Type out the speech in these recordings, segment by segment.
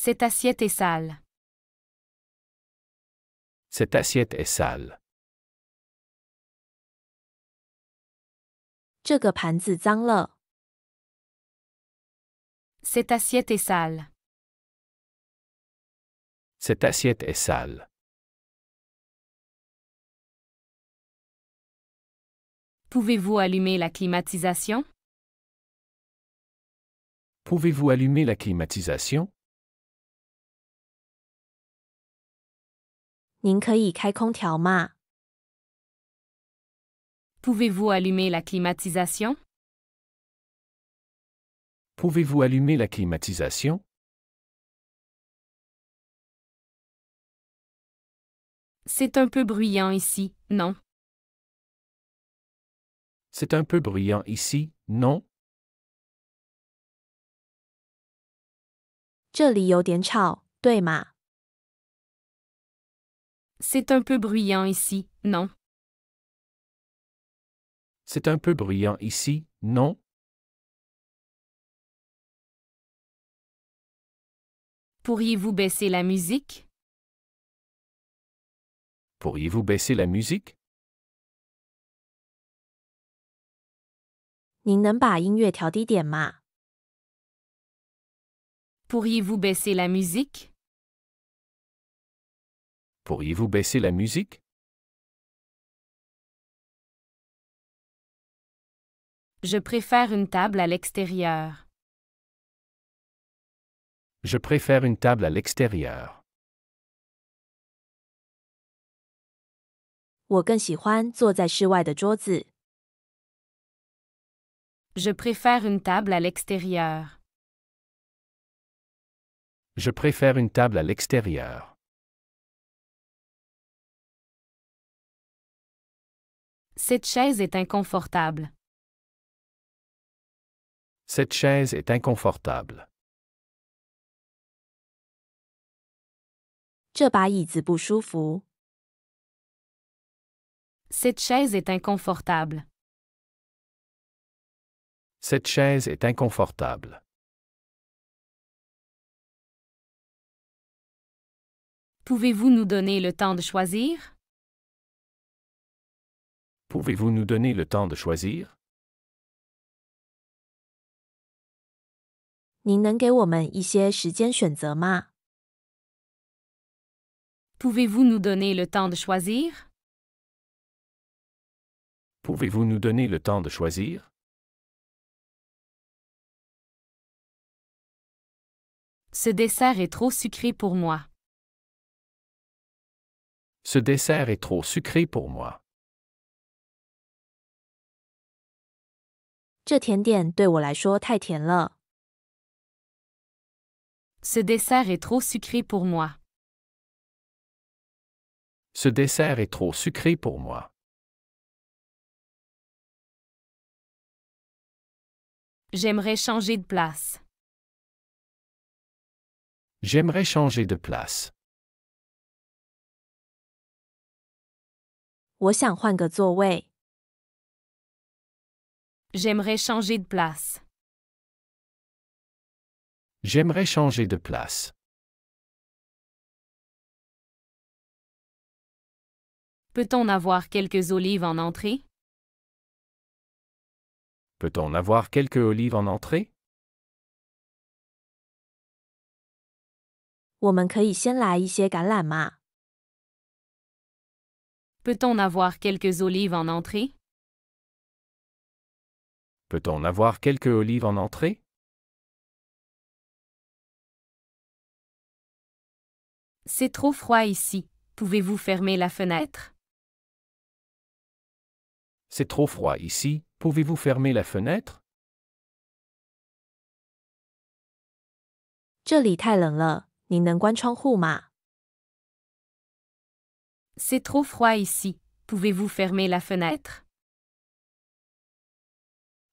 Cette assiette est sale. Cette assiette est sale. 这个盘子脏了。Cette assiette est sale. Cette assiette est sale. Pouvez-vous allumer la climatisation? Pouvez-vous allumer la climatisation? 您可以开空调吗？ Pouvez-vous allumer la climatisation? Pouvez-vous allumer la climatisation? C'est un peu bruyant ici, non? C'est un peu bruyant ici, non? 这里有点吵，对吗？ C'est un peu bruyant ici, non? C'est un peu bruyant ici, non? Pourriez-vous baisser la musique? Pourriez-vous baisser la musique? 您能把音乐调低点吗？ Pourriez-vous baisser la musique? Pourriez-vous baisser la musique? Je préfère une table à l'extérieur. Je préfère une table à l'extérieur. 我更喜欢坐在室外的桌子。 Je préfère une table à l'extérieur. Je préfère une table à l'extérieur. Cette chaise est inconfortable. Cette chaise est inconfortable. 这把椅子不舒服。 Cette chaise est inconfortable. Cette chaise est inconfortable. Pouvez-vous nous donner le temps de choisir? Pouvez-vous nous donner le temps de choisir? 您能给我们一些时间选择吗？ Pouvez-vous nous donner le temps de choisir? Pouvez-vous nous donner le temps de choisir? Ce dessert est trop sucré pour moi. Ce dessert est trop sucré pour moi. 这甜点对我来说太甜了。 Ce dessert est trop sucré pour moi. Ce dessert est trop sucré pour moi. J'aimerais changer de place. J'aimerais changer de place. 我想换个座位。 J'aimerais changer de place. J'aimerais changer de place. Peut-on avoir quelques olives en entrée? Peut-on avoir quelques olives en entrée? 我们可以先来一些橄榄吗？ Peut-on avoir quelques olives en entrée? Peut-on avoir quelques olives en entrée? C'est trop froid ici. Pouvez-vous fermer la fenêtre? C'est trop froid ici. Pouvez-vous fermer la fenêtre? 这里太冷了，您能关窗户吗？ C'est trop froid ici. Pouvez-vous fermer la fenêtre?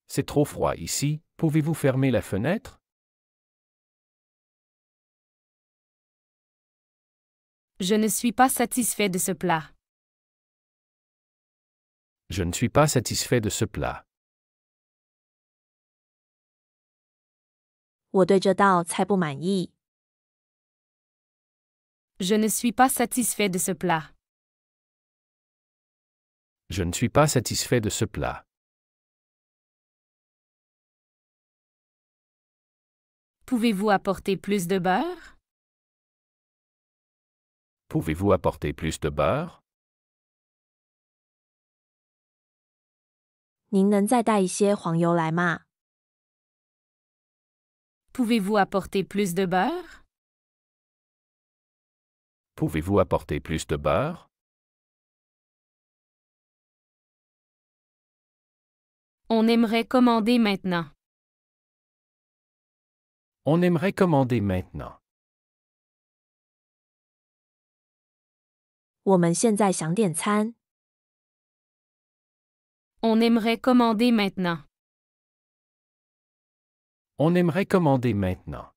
C'est trop froid ici. Pouvez-vous fermer la fenêtre? Je ne suis pas satisfait de ce plat. Je ne suis pas satisfait de ce plat. 我对这道菜不满意。Je ne suis pas satisfait de ce plat. Je ne suis pas satisfait de ce plat. Pouvez-vous apporter plus de beurre? Pouvez-vous apporter plus de beurre? 您能再带一些黄油来吗？ Pouvez-vous apporter plus de beurre? Pouvez-vous apporter plus de beurre? On aimerait commander maintenant. On aimerait commander maintenant. 我们现在想点餐。 On aimerait commander maintenant. On aimerait commander maintenant.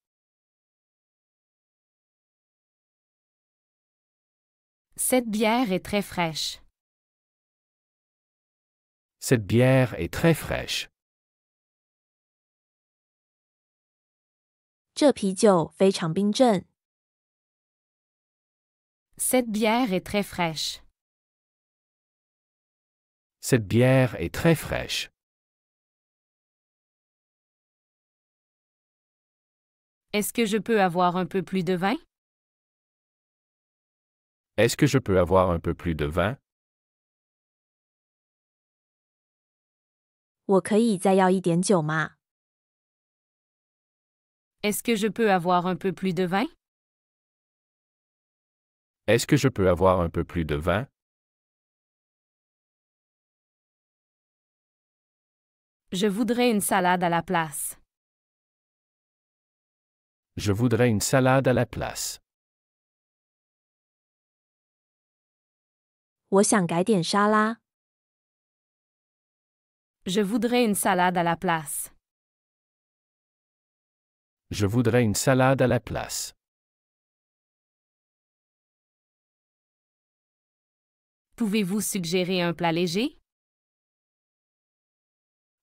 Cette bière est très fraîche. Cette bière est très fraîche. 这啤酒非常冰镇。 Cette bière est très fraîche. Cette bière est très fraîche. Est-ce que je peux avoir un peu plus de vin? Est-ce que je peux avoir un peu plus de vin? 我可以再要一点酒吗？ Est-ce que je peux avoir un peu plus de vin? Est-ce que je peux avoir un peu plus de vin? Je voudrais une salade à la place. Je voudrais une salade à la place. 我想改点沙拉。 Je voudrais une salade à la place. Je voudrais une salade à la place. Pouvez-vous suggérer un plat léger?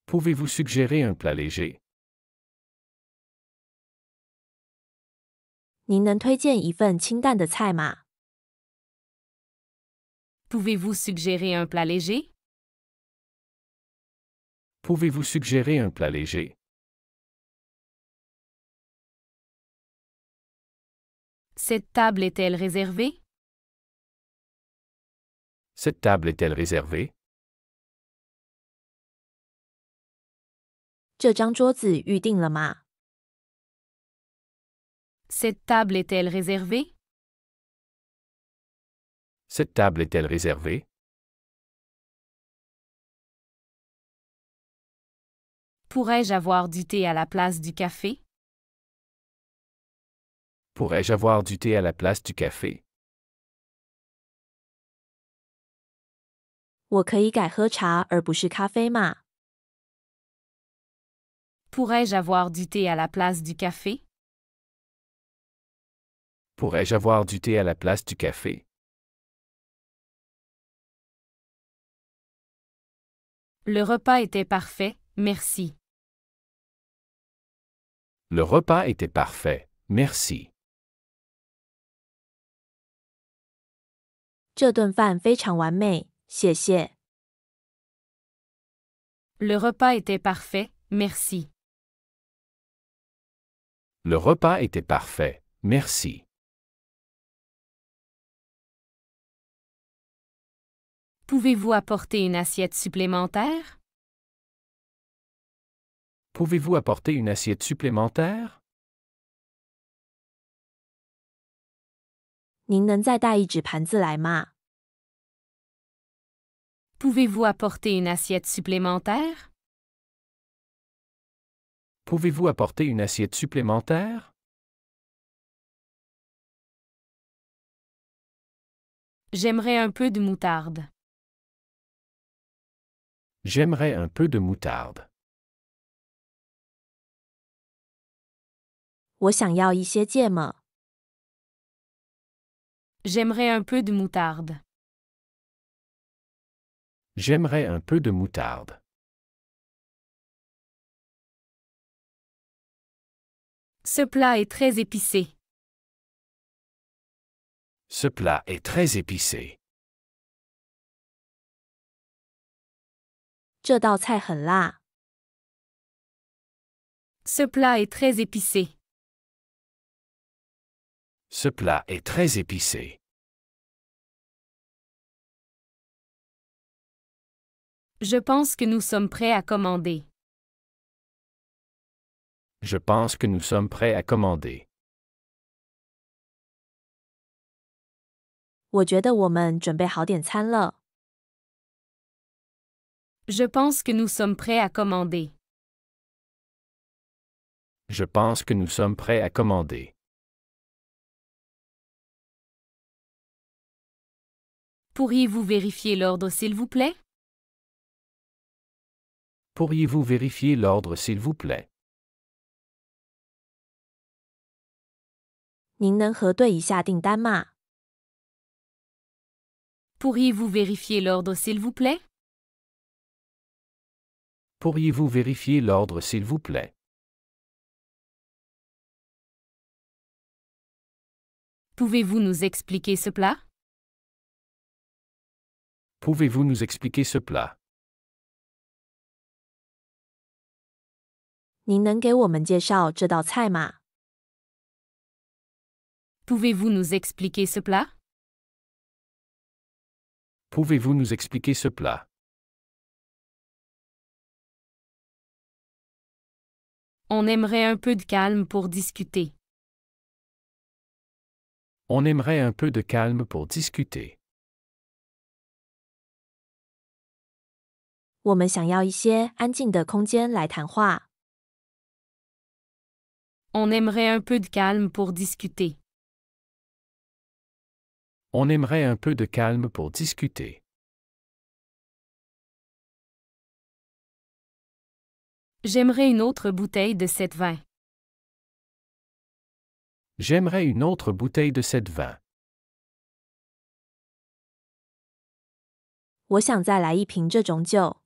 Pouvez-vous suggérer un plat léger? 您能推荐一份清淡的菜吗？ Pouvez-vous suggérer un plat léger? Pouvez-vous suggérer un plat léger? Cette table est-elle réservée? Cette table est-elle réservée? 这张桌子预定了吗？ Cette table est-elle réservée? Cette table est-elle réservée? Pourrais-je avoir du thé à la place du café? Pourrais-je avoir du thé à la place du café? 我可以改喝茶而不是咖啡吗？ Pourrais-je avoir du thé à la place du café? Pourrais-je avoir du thé à la place du café? Le repas était parfait, merci. Le repas était parfait, merci. 这顿饭非常完美，谢谢。 Le repas était parfait, merci. Le repas était parfait, merci. Pouvez-vous apporter une assiette supplémentaire? Pouvez-vous apporter une assiette supplémentaire? 您能再带一纸盘子来吗？ Pouvez-vous apporter une assiette supplémentaire? Pouvez-vous apporter une assiette supplémentaire? J'aimerais un peu de moutarde. J'aimerais un peu de moutarde. 我想要一些芥末。 J'aimerais un peu de moutarde. J'aimerais un peu de moutarde. Ce plat est très épicé. Ce plat est très épicé. 这道菜很辣。 Ce plat est très épicé. Ce plat est très épicé. Je pense que nous sommes prêts à commander. Je pense que nous sommes prêts à commander. 我觉得我们准备好点餐了。 Je pense que nous sommes prêts à commander. Je pense que nous sommes prêts à commander. Pourriez-vous vérifier l'ordre s'il vous plaît? Pourriez-vous vérifier l'ordre s'il vous plaît? 您能核对一下订单吗？ Pourriez-vous vérifier l'ordre s'il vous plaît? Pourriez-vous vérifier l'ordre s'il vous plaît? Pouvez-vous nous expliquer ce plat? Pouvez-vous nous expliquer ce plat? 您能给我们介绍这道菜吗？ Pouvez-vous nous expliquer ce plat? Pouvez-vous nous expliquer ce plat? On aimerait un peu de calme pour discuter. On aimerait un peu de calme pour discuter. 我们想要一些安静的空间来谈话。 On aimerait un peu de calme pour discuter. On aimerait un peu de calme pour discuter. J'aimerais une autre bouteille de cette vin. J'aimerais une autre bouteille de cette vin. 我想再来一瓶这种酒。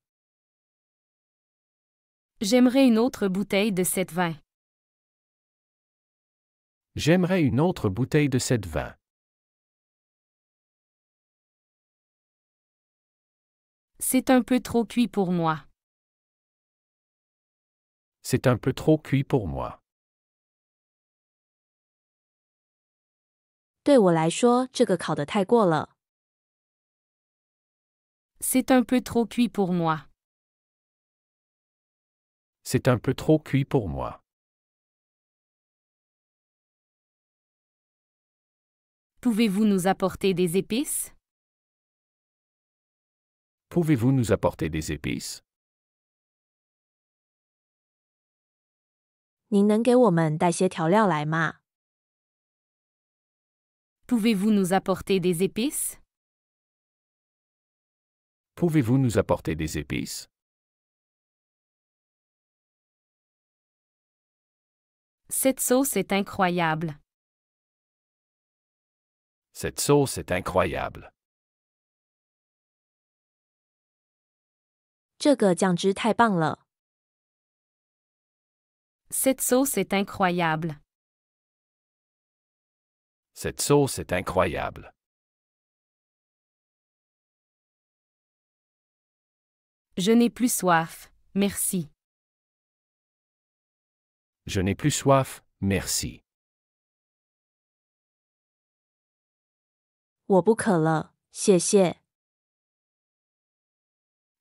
J'aimerais une autre bouteille de cette vin. J'aimerais une autre bouteille de cette vin. C'est un peu trop cuit pour moi. C'est un peu trop cuit pour moi. 对我来说，这个烤得太过了。 C'est un peu trop cuit pour moi. C'est un peu trop cuit pour moi. Pouvez-vous nous apporter des épices? Pouvez-vous nous apporter des épices? 您能给我们带些调料来吗？ Pouvez-vous nous apporter des épices? Pouvez-vous nous apporter des épices? Cette sauce est incroyable. Cette sauce est incroyable. 这个酱汁太棒了。 Cette sauce est incroyable. Cette sauce est incroyable. Je n'ai plus soif, merci. Je n'ai plus soif, merci. 我不渴了，谢谢。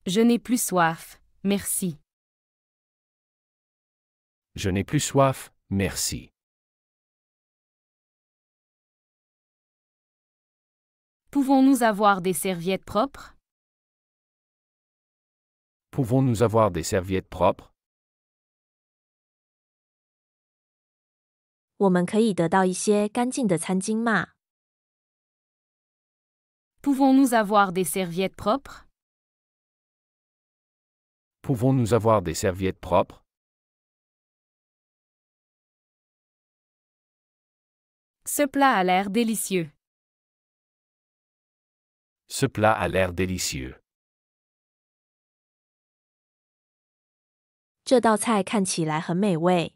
Je n'ai plus soif, merci. Je n'ai plus soif, merci. Pouvons-nous avoir des serviettes propres? Pouvons-nous avoir des serviettes propres? 我们可以得到一些干净的餐巾吗？ Pouvons-nous avoir des serviettes propres? Pouvons-nous avoir des serviettes propres? Ce plat a l'air délicieux. Ce plat a l'air délicieux. 这道菜看起来很美味。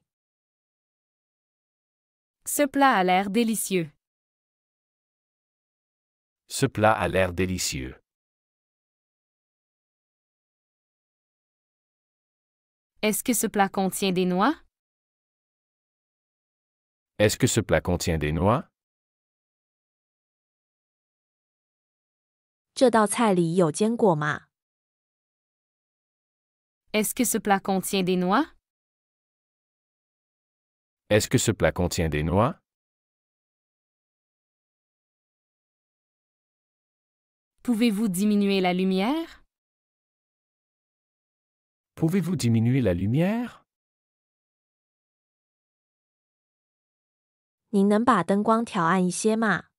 Ce plat a l'air délicieux. Ce plat a l'air délicieux. Est-ce que ce plat contient des noix? Est-ce que ce plat contient des noix? 这道菜里有坚果吗？ Est-ce que ce plat contient des noix? Est-ce que ce plat contient des noix? Pouvez-vous diminuer la lumière? Pouvez-vous diminuer la lumière? 您能把灯光调暗一些吗？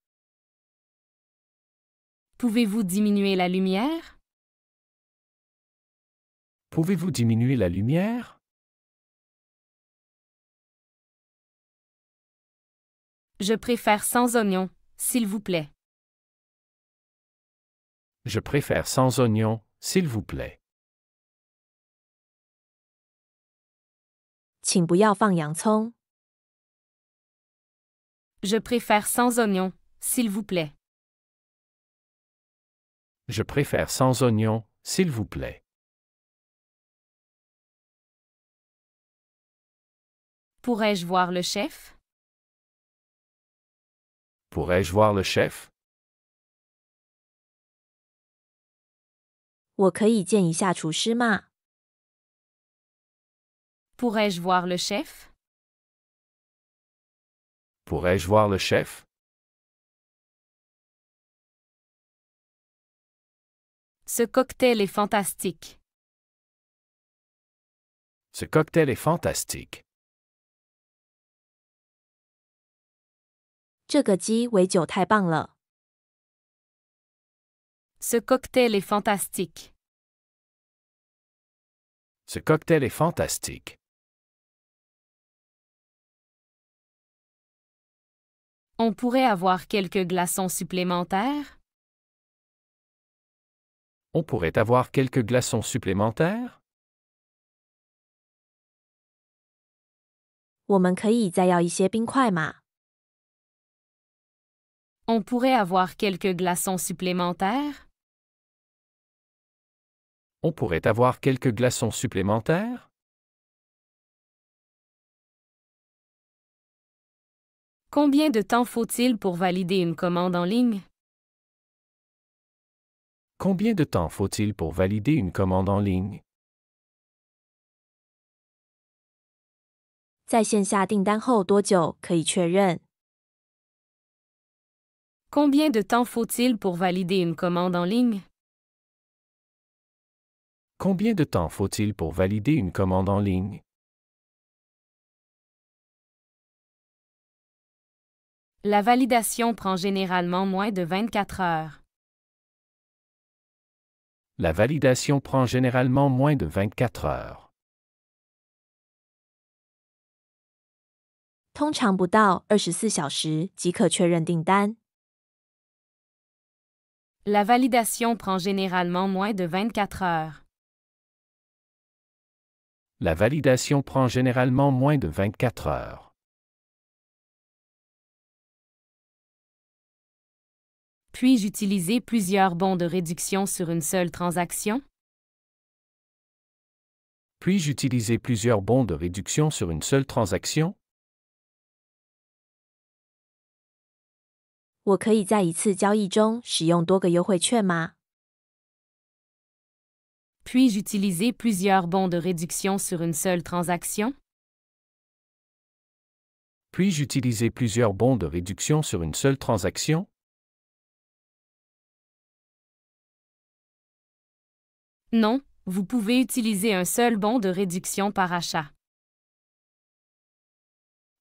Pouvez-vous diminuer la lumière? Pouvez-vous diminuer la lumière? Je préfère sans oignon, s'il vous plaît. Je préfère sans oignon, s'il vous plaît. 请不要放洋葱。 Je préfère sans oignon, s'il vous plaît. Je préfère sans oignon, s'il vous plaît. Pourrais-je voir le chef? Pourrais-je voir le chef? 我可以见一下厨师吗？ Pourrais-je voir le chef? Pourrais-je voir le chef? Ce cocktail est fantastique. Ce cocktail est fantastique. 这个鸡尾酒太棒了。 Ce cocktail est fantastique. Ce cocktail est fantastique. On pourrait avoir quelques glaçons supplémentaires? On pourrait avoir quelques glaçons supplémentaires? 我们可以再要一些冰块吗？ On pourrait avoir quelques glaçons supplémentaires? On pourrait avoir quelques glaçons supplémentaires? Combien de temps faut-il pour valider une commande en ligne? Combien de temps faut-il pour valider une commande en ligne? 在线下订单后多久可以确认？ Combien de temps faut-il pour valider une commande en ligne? Combien de temps faut-il pour valider une commande en ligne? La validation prend généralement moins de 24 heures. La validation prend généralement moins de 24 heures. 通常不到24小时即可确认订单。 La validation prend généralement moins de 24 heures. La validation prend généralement moins de 24 heures. Puis-je utiliser plusieurs bons de réduction sur une seule transaction? Puis-je utiliser plusieurs bons de réduction sur une seule transaction? 我可以在一次交易中使用多个优惠券吗？ Puis-je utiliser plusieurs bons de réduction sur une seule transaction? Puis-je utiliser plusieurs bons de réduction sur une seule transaction? Non, vous pouvez utiliser un seul bon de réduction par achat.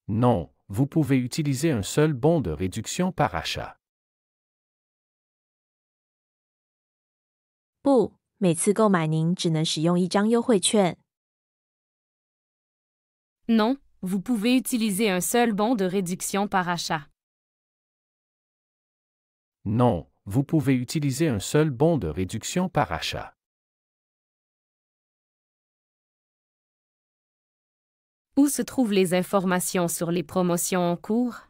Non, vous pouvez utiliser un seul bon de réduction par achat. 不，每次购买您只能使用一张优惠券。 Non, vous pouvez utiliser un seul bon de réduction par achat. Non, vous pouvez utiliser un seul bon de réduction par achat. Où se trouvent les informations sur les promotions en cours?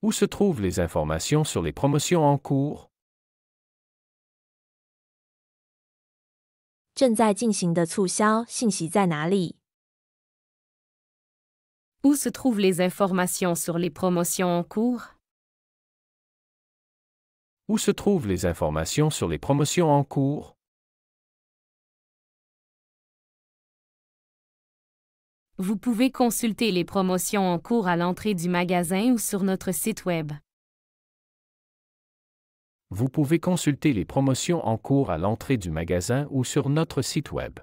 Où se trouvent les informations sur les promotions en cours? 正在进行的促销信息在哪里？ Où se trouvent les informations sur les promotions en cours? Où se trouvent les informations sur les promotions en cours? Vous pouvez consulter les promotions en cours à l'entrée du magasin ou sur notre site Web. Vous pouvez consulter les promotions en cours à l'entrée du magasin ou sur notre site Web.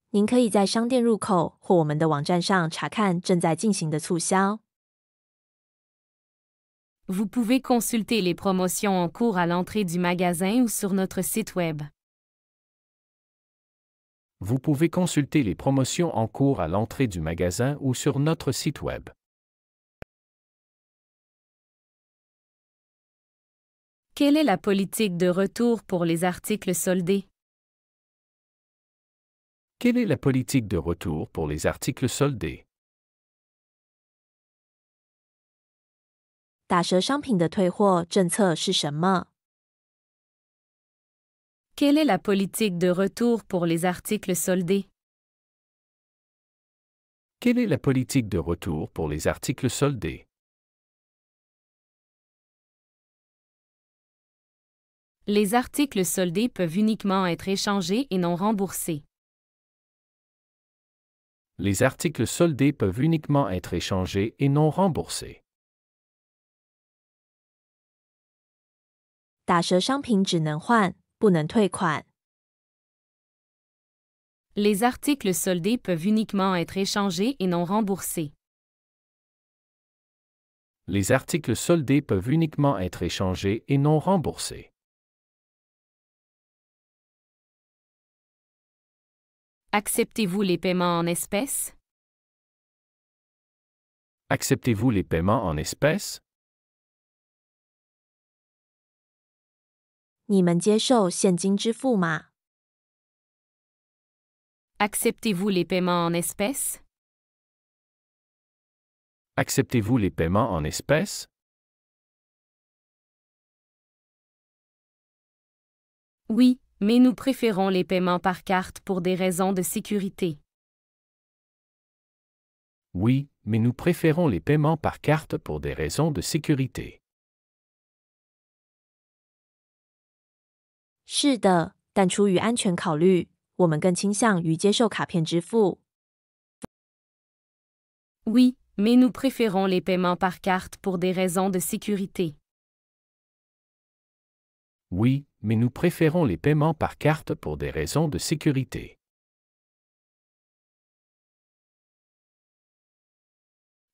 您可以在商店入口或我们的网站上查看正在进行的促销。 Vous pouvez consulter les promotions en cours à l'entrée du magasin ou sur notre site Web. Vous pouvez consulter les promotions en cours à l'entrée du magasin ou sur notre site Web. Quelle est la politique de retour pour les articles soldés? Quelle est la politique de retour pour les articles soldés? 打折商品的退货政策是什么？ Quelle est la politique de retour pour les articles soldés? Quelle est la politique de retour pour les articles soldés? Les articles soldés peuvent uniquement être échangés et non remboursés. Les articles soldés peuvent uniquement être échangés et non remboursés. 打折商品只能换，不能退款。 Les articles soldés peuvent uniquement être échangés et non remboursés. Les articles soldés peuvent uniquement être échangés et non remboursés. Acceptez-vous les paiements en espèces? Acceptez-vous les paiements en espèces? 你们接受现金支付吗？ Acceptez-vous les paiements en espèces? Acceptez-vous les paiements en espèces? Oui, mais nous préférons les paiements par carte pour des raisons de sécurité. Oui, mais nous préférons les paiements par carte pour des raisons de sécurité. 是的，但出于安全考虑，我们更倾向于接受卡片支付。 Oui, mais nous préférons les paiements par carte pour des raisons de sécurité. Oui, mais nous préférons les paiements par carte pour des raisons de sécurité.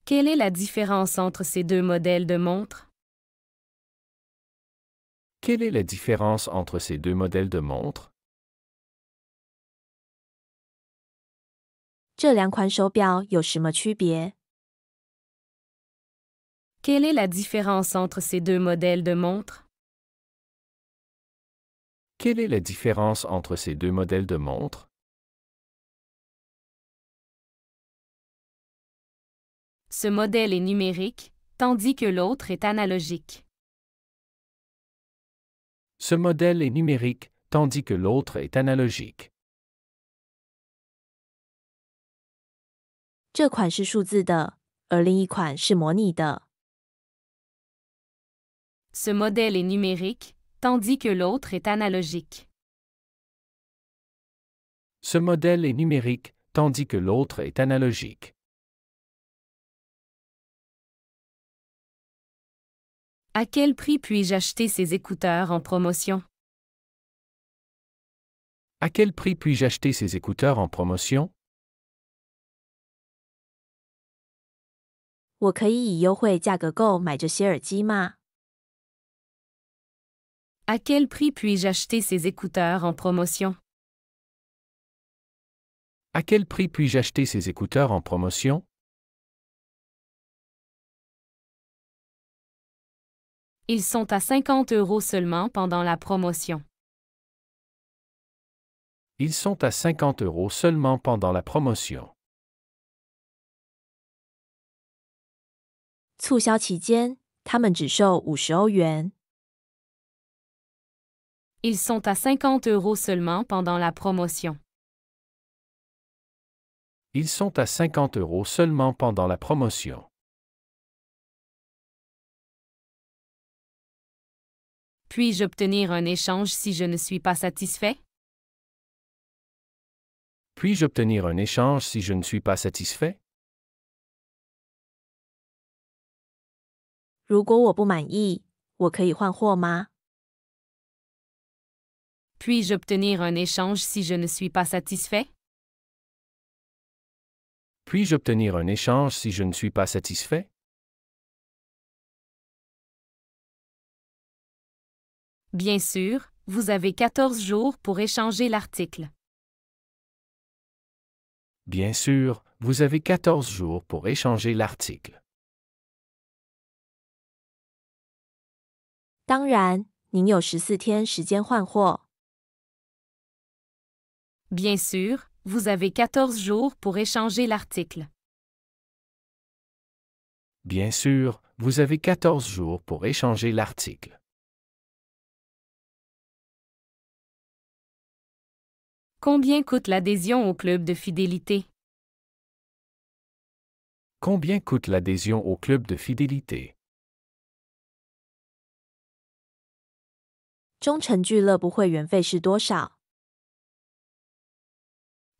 Quelle est la différence entre ces deux modèles de montres? Quelle est la différence entre ces deux modèles de montres? 这两款手表有什么区别？ Quelle est la différence entre ces deux modèles de montres? Quelle est la différence entre ces deux modèles de montres? Ce modèle est numérique, tandis que l'autre est analogique. Ce modèle est numérique, tandis que l'autre est analogique. 这款是数字的，而另一款是模拟的。 Ce modèle est numérique, tandis que l'autre est analogique. Ce modèle est numérique, tandis que l'autre est analogique. À quel prix puis-je acheter ces écouteurs en promotion? À quel prix puis-je acheter ces écouteurs en promotion? 我可以以优惠价格购买这些耳机吗？ À quel prix puis-je acheter ces écouteurs en promotion? À quel prix puis-je acheter ces écouteurs en promotion? Ils sont à 50 € seulement pendant la promotion. Ils sont à 50 € seulement pendant la promotion. 促销期间，他们只售50欧元。Ils sont à 50 € seulement pendant la promotion. Ils sont à 50 € seulement pendant la promotion. Puis-je obtenir un échange si je ne suis pas satisfait? Puis-je obtenir un échange si je ne suis pas satisfait? 如果我不满意，我可以换货吗？ Puis-je obtenir un échange si je ne suis pas satisfait? Puis-je obtenir un échange si je ne suis pas satisfait? Bien sûr, vous avez 14 jours pour échanger l'article. Bien sûr, vous avez 14 jours pour échanger l'article. 当然，您有14天时间换货。 Bien sûr, vous avez 14 jours pour échanger l'article. Bien sûr, vous avez 14 jours pour échanger l'article. Combien coûte l'adhésion au club de fidélité? Combien coûte l'adhésion au club de fidélité? 忠诚俱乐部会员费是多少？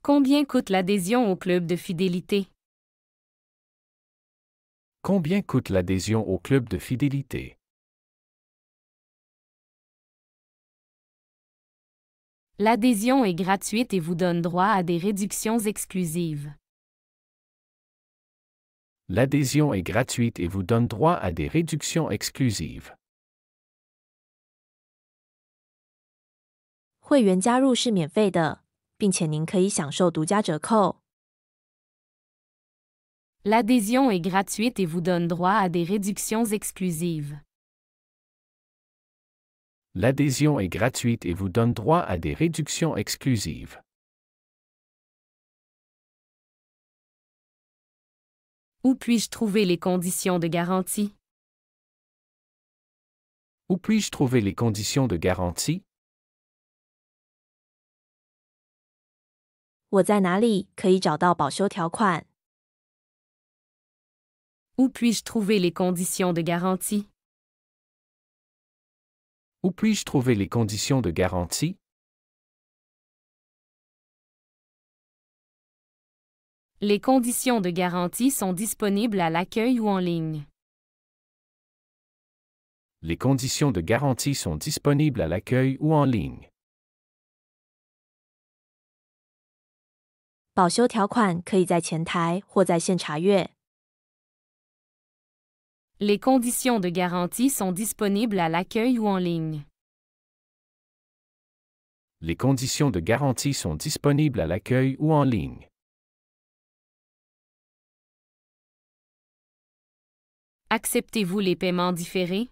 Combien coûte l'adhésion au club de fidélité? Combien coûte l'adhésion au club de fidélité? L'adhésion est gratuite et vous donne droit à des réductions exclusives. L'adhésion est gratuite et vous donne droit à des réductions exclusives. 会员加入是免费的，并且您可以享受独家折扣。 L'adhésion est gratuite et vous donne droit à des réductions exclusives. L'adhésion est gratuite et vous donne droit à des réductions exclusives. Où puis-je trouver les conditions de garantie? Où puis-je trouver les conditions de garantie? 我在哪里可以找到保修条款？ Où puis-je trouver les conditions de garantie? Où puis-je trouver les conditions de garantie? Les conditions de garantie sont disponibles à l'accueil ou en ligne. Les conditions de garantie sont disponibles à l'accueil ou en ligne. 保修条款可以在前台或在线查阅。 Les conditions de garantie sont disponibles à l'accueil ou en ligne. Les conditions de garantie sont disponibles à l'accueil ou en ligne. Acceptez-vous les paiements différés?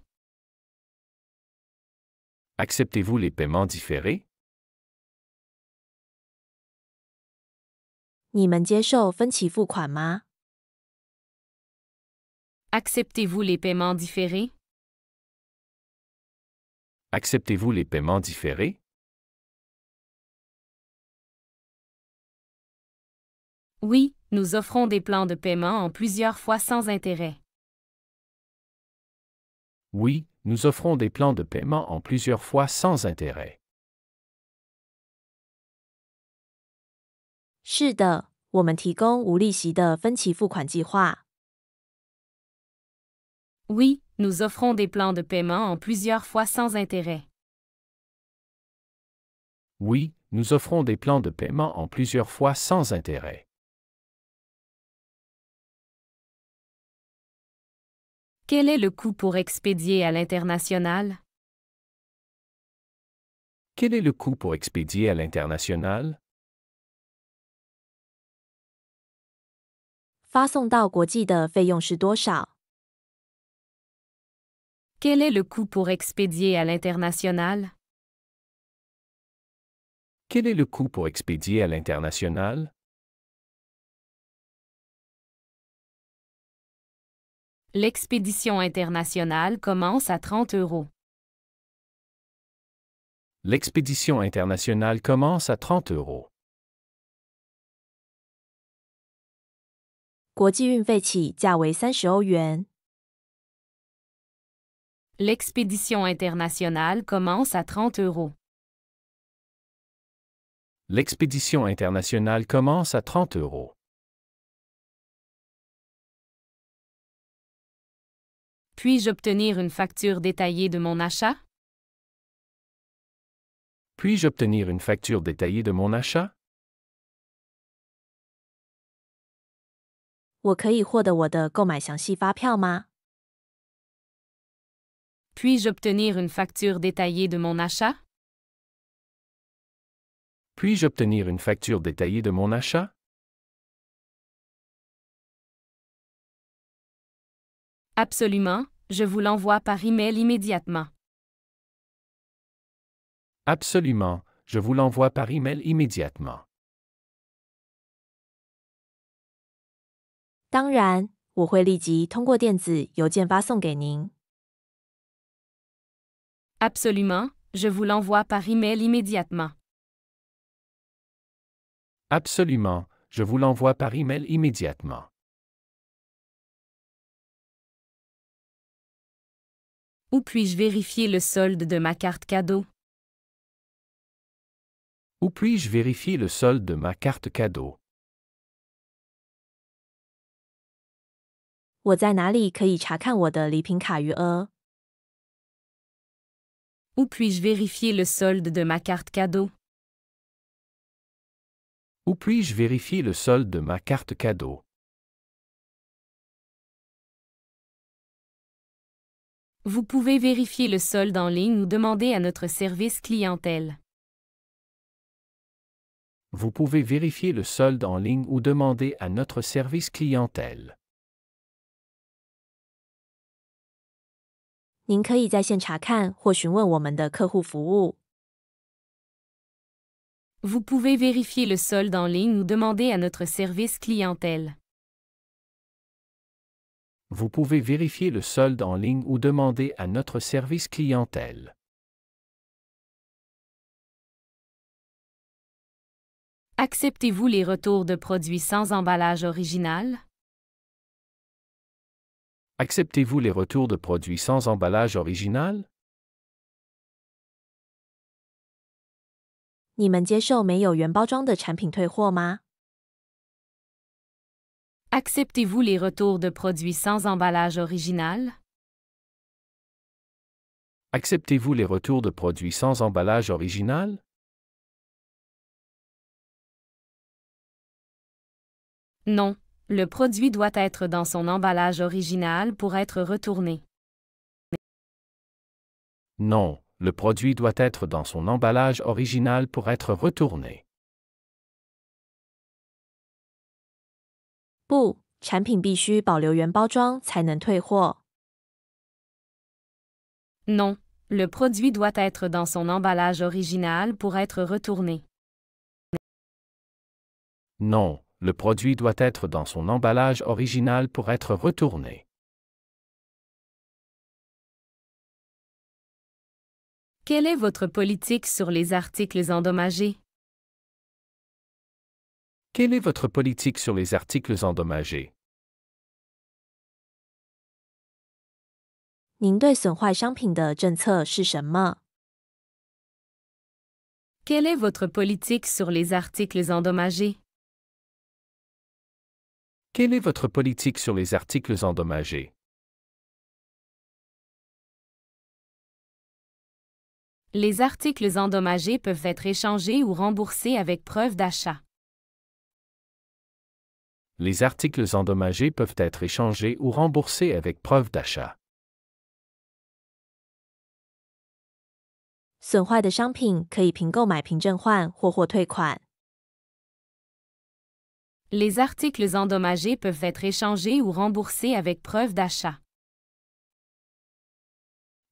Acceptez-vous les paiements différés? 你们接受分期付款吗？ Acceptez-vous les paiements différés? Acceptez-vous les paiements différés? Oui, nous offrons des plans de paiement en plusieurs fois sans intérêt. Oui, nous offrons des plans de paiement en plusieurs fois sans intérêt. 是的，我们提供无利息的分期付款计划。 Oui, nous offrons des plans de paiement en plusieurs fois sans intérêt. Oui, nous offrons des plans de paiement en plusieurs fois sans intérêt. Quel est le coût pour expédier à l'international? Quel est le coût pour expédier à l'international? 发送到国际的费用是多少？ Quel est le coût pour expédier à l'international? Quel est le coût pour expédier à l'international? L'expédition internationale commence à 30 €. L'expédition internationale commence à 30 €. 国际运费起价为30欧元。L'expédition internationale commence à 30 €. L'expédition internationale commence à 30 €. Puis-je obtenir une facture détaillée de mon achat? Puis-je obtenir une facture détaillée de mon achat? 我可以获得我的购买详细发票吗？ Puis-je obtenir une facture détaillée de mon achat? Puis-je obtenir une facture détaillée de mon achat? Absolument, je vous l'envoie par email immédiatement. Absolument, je vous l'envoie par email immédiatement. 当然，我会立即通过电子邮件发送给您。 Absolument, je vous l'envoie par email immédiatement. Absolument, je vous l'envoie par email immédiatement. Où puis-je vérifier le solde de ma carte cadeau? Où puis-je vérifier le solde de ma carte cadeau? 我在哪里可以查看我的礼品卡余额？ Où puis-je vérifier le solde de ma carte cadeau? Où puis-je vérifier le solde de ma carte cadeau? Vous pouvez vérifier le solde en ligne ou demander à notre service clientèle. Vous pouvez vérifier le solde en ligne ou demander à notre service clientèle. 您可以在线查看或询问我们的客户服务。 Vous pouvez vérifier le solde en ligne ou demander à notre service clientèle. Vous pouvez vérifier le solde en ligne ou demander à notre service clientèle. Acceptez-vous les retours de produits sans emballage original? Acceptez-vous les retours de produits sans emballage original? 你们接受没有原包装的产品退货吗？ Acceptez-vous les retours de produits sans emballage original? Acceptez-vous les retours de produits sans emballage original? Non, le produit doit être dans son emballage original pour être retourné. Non, le produit doit être dans son emballage original pour être retourné. 不，产品必须保留原包装才能退货。 Non, le produit doit être dans son emballage original pour être retourné. Non, le produit doit être dans son emballage original pour être retourné. Quelle est votre politique sur les articles endommagés? Quelle est votre politique sur les articles endommagés? 您对损坏商品的政策是什么？ Quelle est votre politique sur les articles endommagés? Quelle est votre politique sur les articles endommagés? Les articles endommagés peuvent être échangés ou remboursés avec preuve d'achat. Les articles endommagés peuvent être échangés ou remboursés avec preuve d'achat. 损坏的商品可以凭购买凭证换或退款。 Les articles endommagés peuvent être échangés ou remboursés avec preuve d'achat.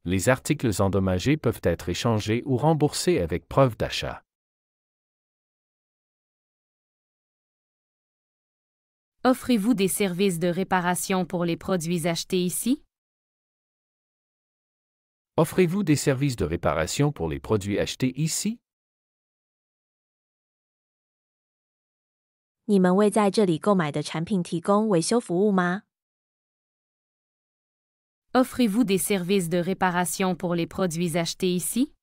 Les articles endommagés peuvent être échangés ou remboursés avec preuve d'achat. Offrez-vous des services de réparation pour les produits achetés ici? Offrez-vous des services de réparation pour les produits achetés ici? 你们为在这里购买的产品提供维修服务吗？ Offrez-vous des services de réparation pour les produits achetés ici?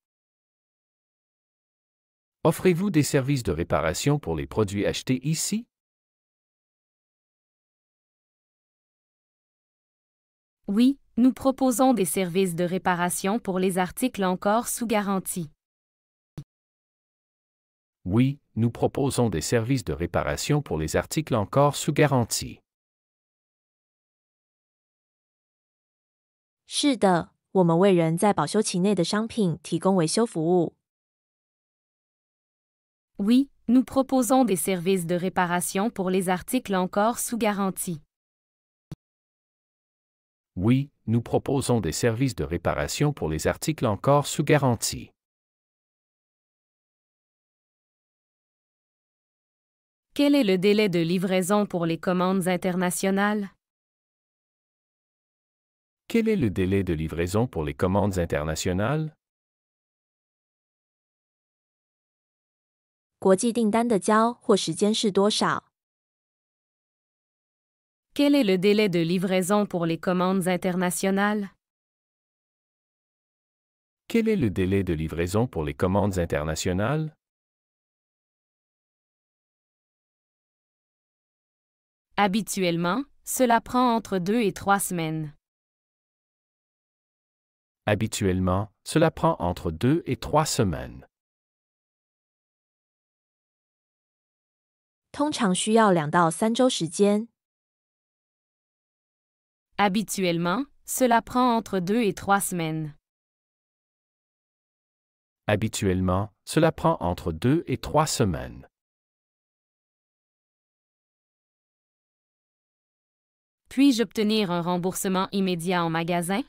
Offrez-vous des services de réparation pour les produits achetés ici? Oui, nous proposons des services de réparation pour les articles encore sous garantie. Oui, nous proposons des services de réparation pour les articles encore sous garantie. 是的，我们为人在保修期内的商品提供维修服务。 Oui, nous proposons des services de réparation pour les articles encore sous garantie. Oui, nous proposons des services de réparation pour les articles encore sous garantie. 'Quel est le délai de livraison pour les commandes internationales? Quel est le délai de livraison pour les commandes internationales? 国际订单的交货时间是多少？ Quel est le délai de livraison pour les commandes internationales? Quel est le délai de livraison pour les commandes internationales? Habituellement, cela prend entre 2 et 3 semaines. Habituellement, cela prend entre 2 et 3 semaines. 通常需要2到3周时间。 Habituellement, cela prend entre 2 et 3 semaines. Habituellement, cela prend entre 2 et 3 semaines. Puis-je obtenir un remboursement immédiat en magasin?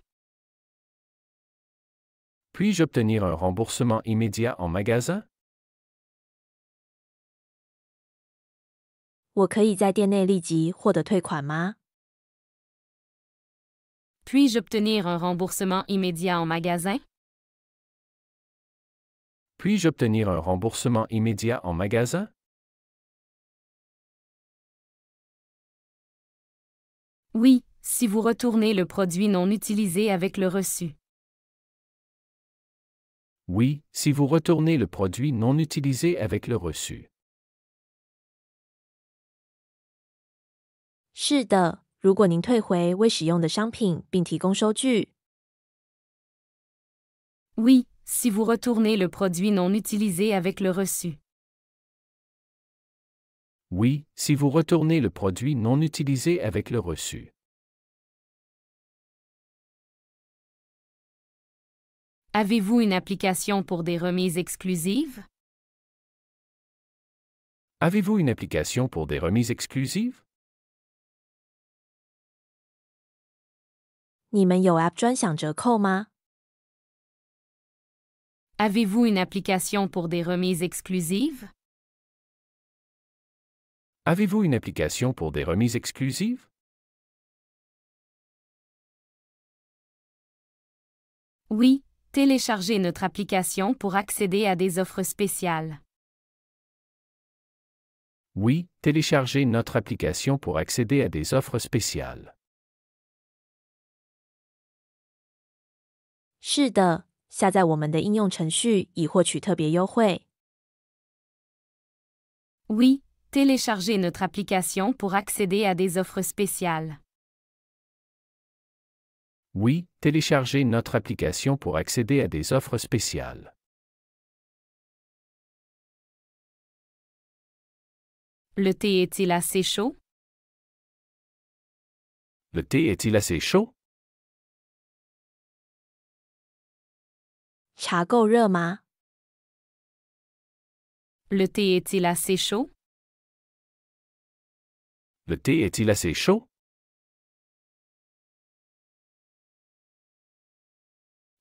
Puis-je obtenir un remboursement immédiat en magasin? 我可以在店内立即获得退款吗？ Puis-je obtenir un remboursement immédiat en magasin? Puis-je obtenir un remboursement immédiat en magasin? Oui, si vous retournez le produit non utilisé avec le reçu. Oui, si vous retournez le produit non utilisé avec le reçu. 是的，如果您退回未使用的商品并提供收据。 Oui, si vous retournez le produit non utilisé avec le reçu. Oui, si vous retournez le produit non utilisé avec le reçu. Avez-vous une application pour des remises exclusives? Avez-vous une application pour des remises exclusives? 你们有 App 专享折扣吗？ Avez-vous une application pour des remises exclusives? Avez-vous une application pour des remises exclusives? Oui, téléchargez notre application pour accéder à des offres spéciales. Oui, téléchargez notre application pour accéder à des offres spéciales. 是的，下载我们的应用程序以获取特别优惠。 Oui, téléchargez notre application pour accéder à des offres spéciales. Oui, téléchargez notre application pour accéder à des offres spéciales. Le thé est-il assez chaud? Le thé est-il assez chaud? 茶够热吗？ Le thé est-il assez chaud? Le thé est-il assez chaud?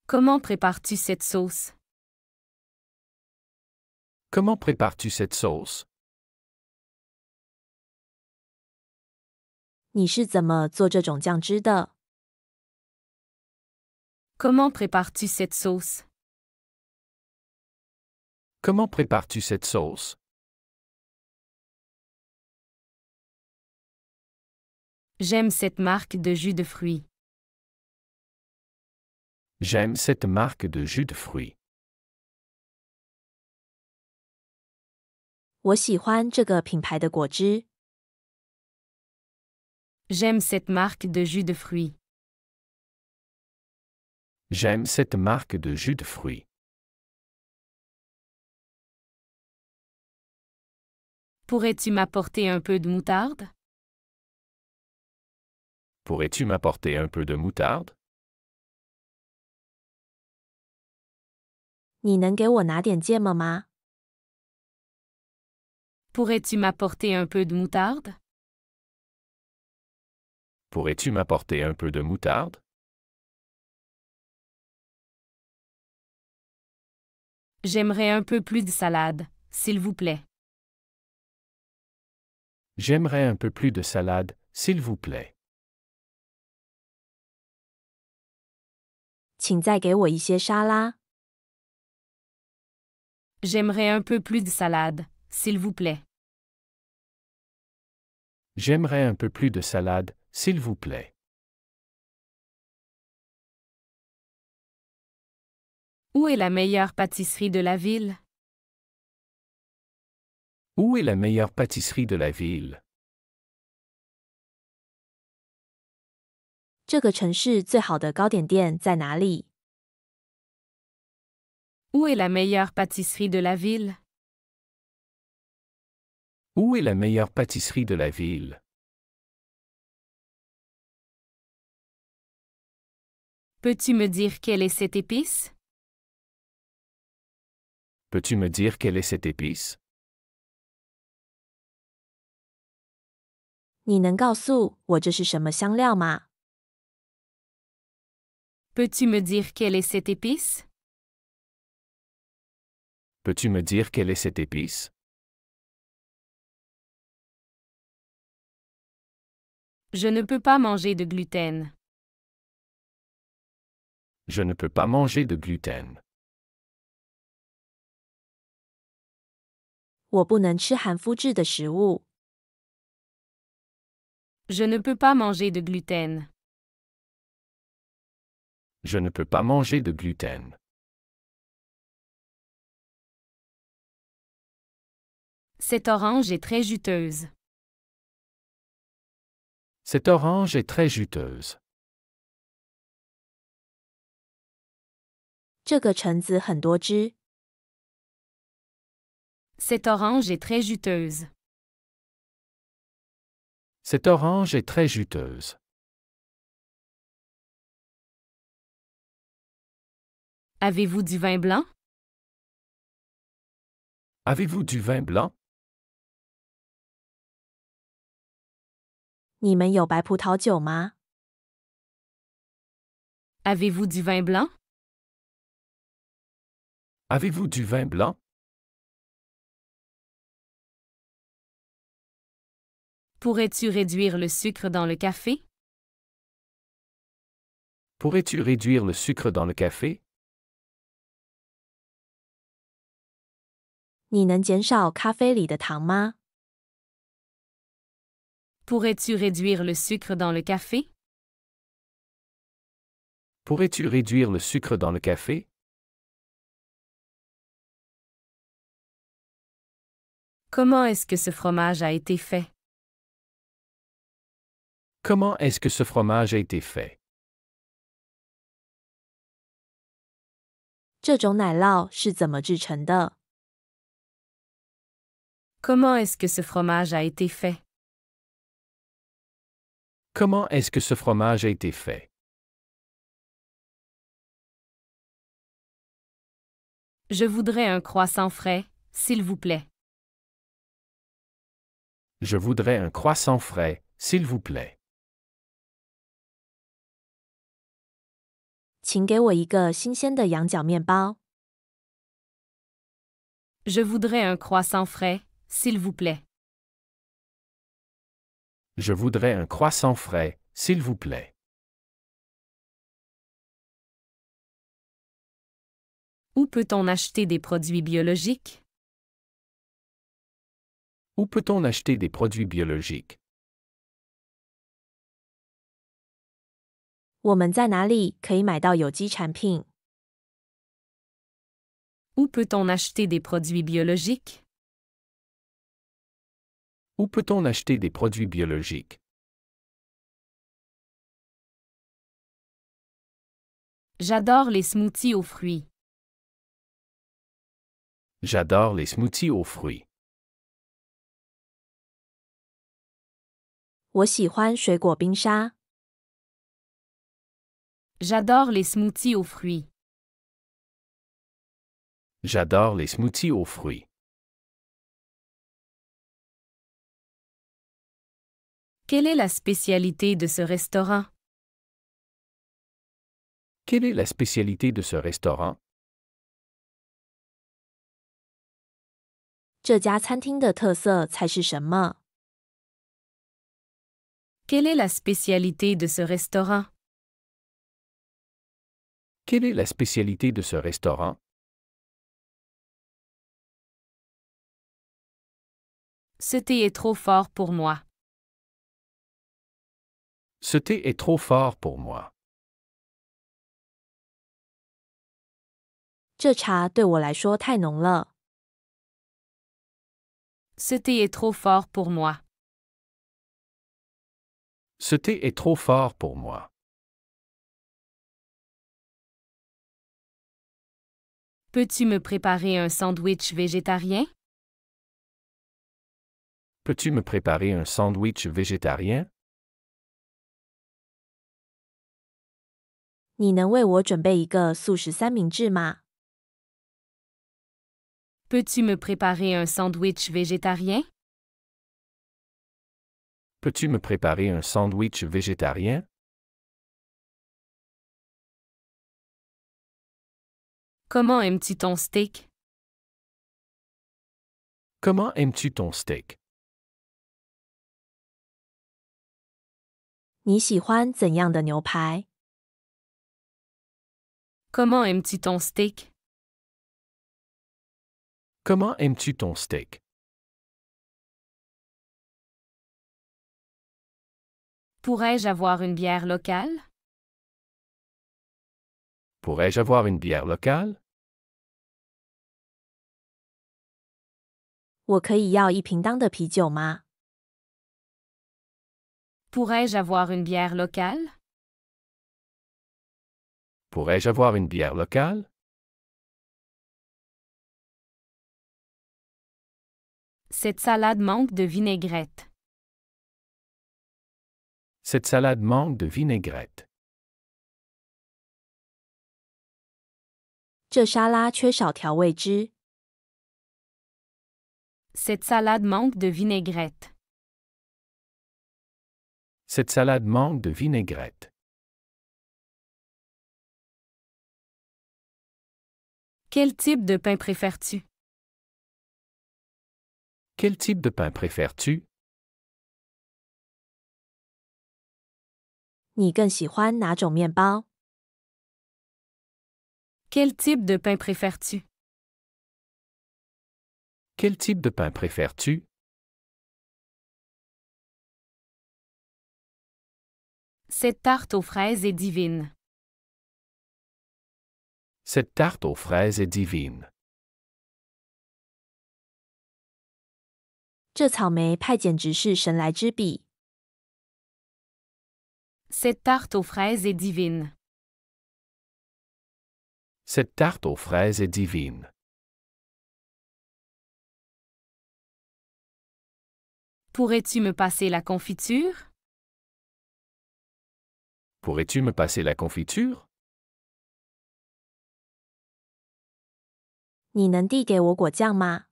Comment prépares-tu cette sauce? Comment prépares-tu cette sauce? 你是怎么做这种酱汁的？ Comment prépares-tu cette sauce? Comment prépares-tu cette sauce? J'aime cette marque de jus de fruits. J'aime cette marque de jus de fruits. 我喜欢这个品牌的果汁。 J'aime cette marque de jus de fruits. J'aime cette marque de jus de fruits. Pourrais-tu m'apporter un peu de moutarde? Pourrais-tu m'apporter un peu de moutarde? 你能给我拿点芥末吗？ Pourrais-tu m'apporter un peu de moutarde? Pourrais-tu m'apporter un peu de moutarde? J'aimerais un peu plus de salade, s'il vous plaît. J'aimerais un peu plus de salade, s'il vous plaît. 请再给我一些沙拉。 J'aimerais un peu plus de salade, s'il vous plaît. J'aimerais un peu plus de salade, s'il vous plaît. Où est la meilleure pâtisserie de la ville? Où est la meilleure pâtisserie de la ville? 这个城市最好的糕点店在哪里？ Où est la meilleure pâtisserie de la ville? Où est la meilleure pâtisserie de la ville? Peux-tu me dire quelle est cette épice? Peux-tu me dire quelle est cette épice? 你能告诉我这是什么香料吗？ Peux-tu me dire quelle est cette épice? Peux-tu me dire quelle est cette épice? Je ne peux pas manger de gluten. Je ne peux pas manger de gluten. 我不能吃含麸质的食物。 Je ne peux pas manger de gluten. Je ne peux pas manger de gluten. Cette orange est très juteuse. Cette orange est très juteuse. 这个橙子很多汁。 Cette orange est très juteuse. Cette orange est très juteuse. Avez-vous du vin blanc? Avez-vous du vin blanc? 你们有白葡萄酒吗？ Avez-vous du vin blanc? Avez-vous du vin blanc? Pourrais-tu réduire le sucre dans le café? Pourrais-tu réduire le sucre dans le café? 你能减少咖啡里的糖吗？ Pourrais-tu réduire le sucre dans le café? Pourrais-tu réduire le sucre dans le café? Comment est-ce que ce fromage a été fait? Comment est-ce que ce fromage a été fait? 这种奶酪是怎么制成的？ Comment est-ce que ce fromage a été fait? Comment est-ce que ce fromage a été fait? Je voudrais un croissant frais, s'il vous plaît. Je voudrais un croissant frais, s'il vous plaît. 请给我一个新鲜的羊角面包。 Je voudrais un croissant frais, s'il vous plaît. Je voudrais un croissant frais, s'il vous plaît. Où peut-on acheter des produits biologiques? Où peut-on acheter des produits biologiques? 我们在哪里可以买到有机产品？ Où peut-on acheter des produits biologiques? Où peut-on acheter des produits biologiques? J'adore les smoothies aux fruits. J'adore les smoothies aux fruits. 我喜欢水果冰沙。 J'adore les smoothies aux fruits. J'adore les smoothies aux fruits. Quelle est la spécialité de ce restaurant? Quelle est la spécialité de ce restaurant? 这家餐厅的特色菜是什么？ Quelle est la spécialité de ce restaurant? Quelle est la spécialité de ce restaurant? Ce thé est trop fort pour moi. Ce thé est trop fort pour moi. 这茶对我来说太浓了。 Ce thé est trop fort pour moi. Ce thé est trop fort pour moi. Peux-tu me préparer un sandwich végétarien? Peux-tu me préparer un sandwich végétarien? 你能为我准备一个素食三明治吗？ Peux-tu me préparer un sandwich végétarien? Peux-tu me préparer un sandwich végétarien? Comment aimes-tu ton steak? Comment aimes-tu ton steak? 你喜欢怎样的牛排？ Comment aimes-tu ton steak? Comment aimes-tu ton steak? Pourrais-je avoir une bière locale? Pourrais-je avoir une bière locale? 我可以要一瓶当的啤酒吗？ Pourrais-je avoir une bière locale? Pourrais-je avoir une bière locale? Cette salade manque de vinaigrette. Cette salade manque de vinaigrette. 这沙拉缺少调味汁。 Cette salade manque de vinaigrette. Cette salade manque de vinaigrette. Quel type de pain préfères-tu? Quel type de pain préfères-tu? 你更喜欢哪种面包？ Quel type de pain préfères-tu? Quel type de pain préfères-tu? Cette tarte aux fraises est divine. Cette tarte aux fraises est divine. 这草莓派简直是神来之笔。 Cette tarte aux fraises est divine. Cette tarte aux fraises est divine. Pourrais-tu me passer la confiture? Pourrais-tu me passer la confiture? 你能递给我果酱吗？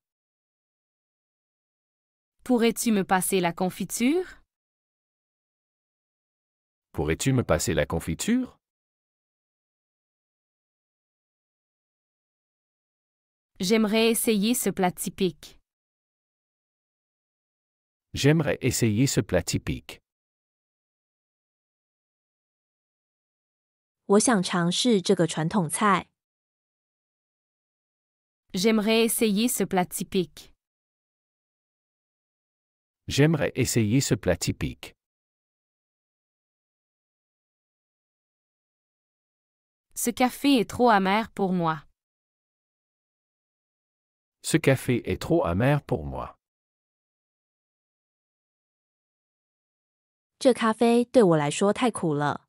Pourrais-tu me passer la confiture? Pourrais-tu me passer la confiture? J'aimerais essayer ce plat typique. J'aimerais essayer ce plat typique. 我想尝试这个传统菜。J'aimerais essayer ce plat typique. J'aimerais essayer ce plat typique. Ce café est trop amer pour moi. Ce café est trop amer pour moi. 这咖啡对我来说太苦了。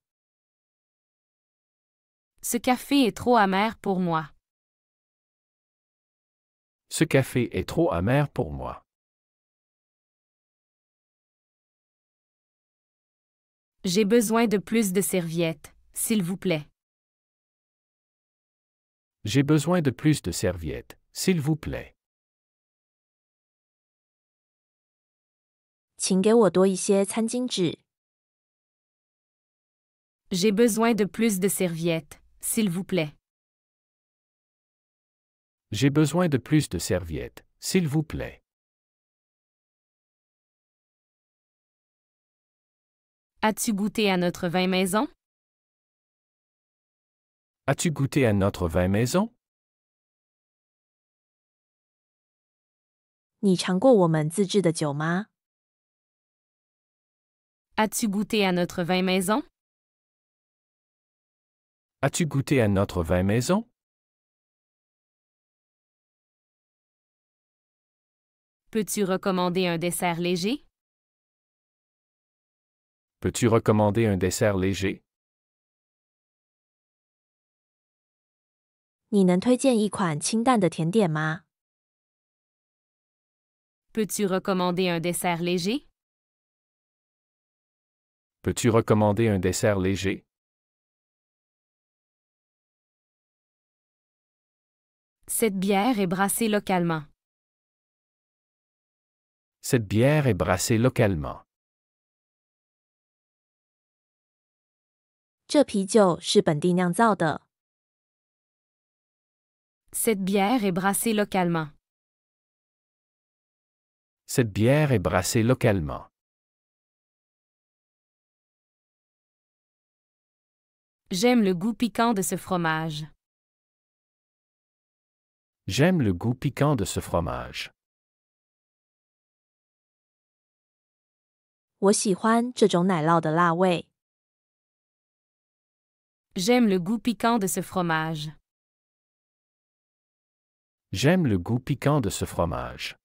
Ce café est trop amer pour moi. Ce café est trop amer pour moi. J'ai besoin de plus de serviettes, s'il vous plaît. J'ai besoin de plus de serviettes, s'il vous plaît. 请给我多一些餐巾纸。J'ai besoin de plus de serviettes, s'il vous plaît. J'ai besoin de plus de serviettes, s'il vous plaît. As-tu goûté à notre vin maison? As-tu goûté à notre vin maison? 你尝过我们自制的酒吗？ As-tu goûté à notre vin maison? As-tu goûté à notre vin maison? Peux-tu recommander un dessert léger? Peux-tu recommander un dessert léger? 你能推荐一款清淡的甜点吗？ Peux-tu recommander un dessert léger? Peux-tu recommander un dessert léger? Cette bière est brassée localement. Cette bière est brassée localement. 这啤酒是本地酿造的。 Cette bière est brassée localement. Cette bière est brassée localement. J'aime le goût piquant de ce fromage. J'aime le goût piquant de ce fromage. 我喜欢这种奶酪的辣味。 J'aime le goût piquant de ce fromage. J'aime le goût piquant de ce fromage.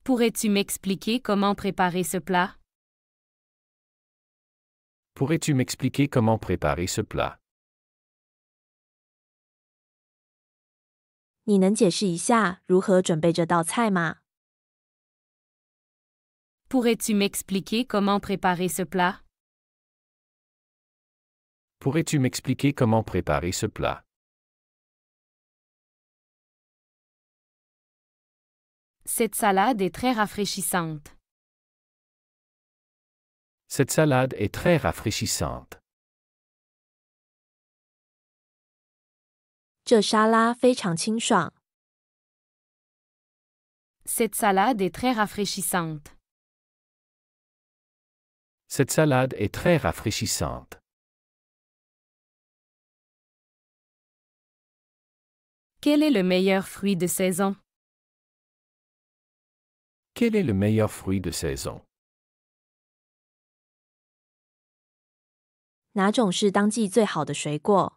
Pourrais-tu m'expliquer comment préparer ce plat? Pourrais-tu m'expliquer comment préparer ce plat? 你能解释一下如何准备这道菜吗？ Pourrais-tu m'expliquer comment préparer ce plat? Pourrais-tu m'expliquer comment préparer ce plat? Cette salade est très rafraîchissante. Cette salade est très rafraîchissante. 这沙拉非常清爽。 Cette salade est très rafraîchissante. Cette salade est très rafraîchissante. Quel est le meilleur fruit de saison? Quel est le meilleur fruit de saison? 哪种是当季最好的水果？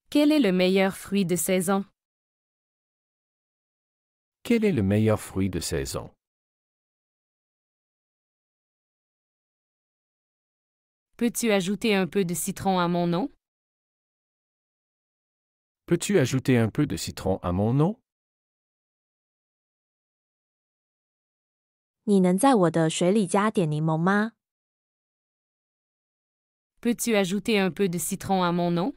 Quel est le meilleur fruit de saison? Quel est le meilleur fruit de saison? Peux-tu ajouter un peu de citron à mon eau? Peux-tu ajouter un peu de citron à mon eau? 你能在我的水里加点柠檬吗？ Peux-tu ajouter un peu de citron à mon eau?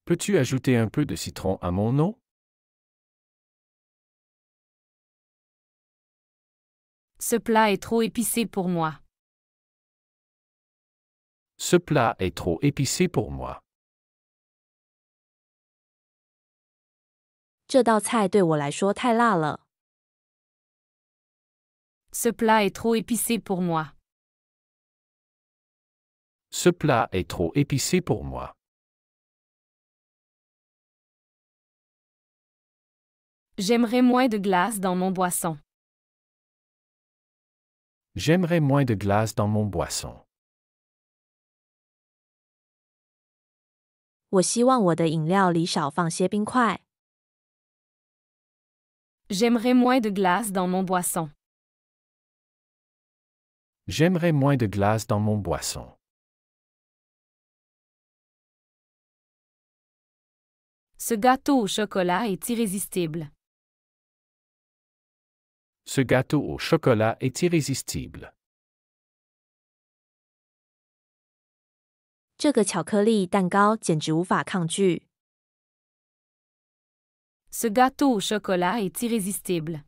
Peux-tu ajouter un peu de citron à mon eau? Ce plat est trop épicé pour moi. Ce plat est trop épicé pour moi. 这道菜对我来说太辣了。Ce plat est trop épicé pour moi. Ce plat est trop épicé pour moi. J'aimerais moins de glace dans mon boisson. J'aimerais moins de glace dans mon boisson. 我希望我的饮料里少放些冰块。J'aimerais moins de glace dans mon boisson. J'aimerais moins de glace dans mon boisson. Ce gâteau au chocolat est irrésistible. Ce gâteau au chocolat est irrésistible. 这个巧克力蛋糕简直无法抗拒。Ce gâteau au chocolat est irrésistible.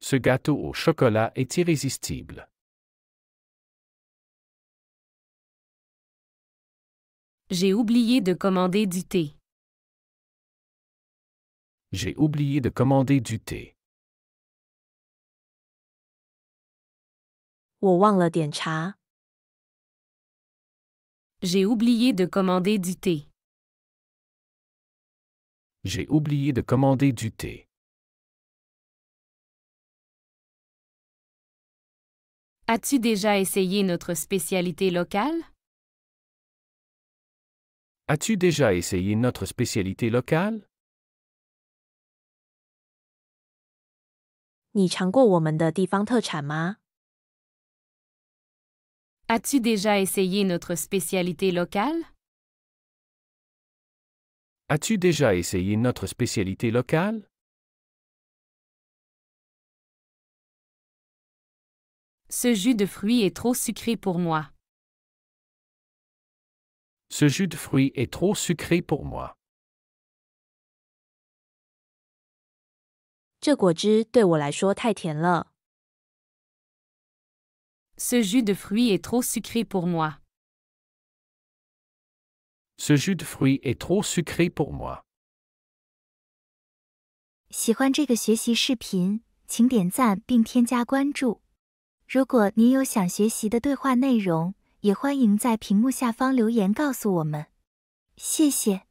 Ce gâteau au chocolat est irrésistible. J'ai oublié de commander du thé. J'ai oublié de commander du thé. 我忘了点茶。J'ai oublié de commander du thé. J'ai oublié de commander du thé. As-tu déjà essayé notre spécialité locale? As-tu déjà essayé notre spécialité locale? 你尝过我们的地方特产吗？ As-tu déjà essayé notre spécialité locale? As-tu déjà essayé notre spécialité locale? Ce jus de fruits est trop sucré pour moi. Ce jus de fruits est trop sucré pour moi. 这果汁对我来说太甜了。Ce jus de fruits est trop sucré pour moi. Ce jus de fruits est trop sucré pour moi. 喜欢这个学习视频，请点赞并添加关注。如果您有想学习的对话内容，也欢迎在屏幕下方留言告诉我们。谢谢。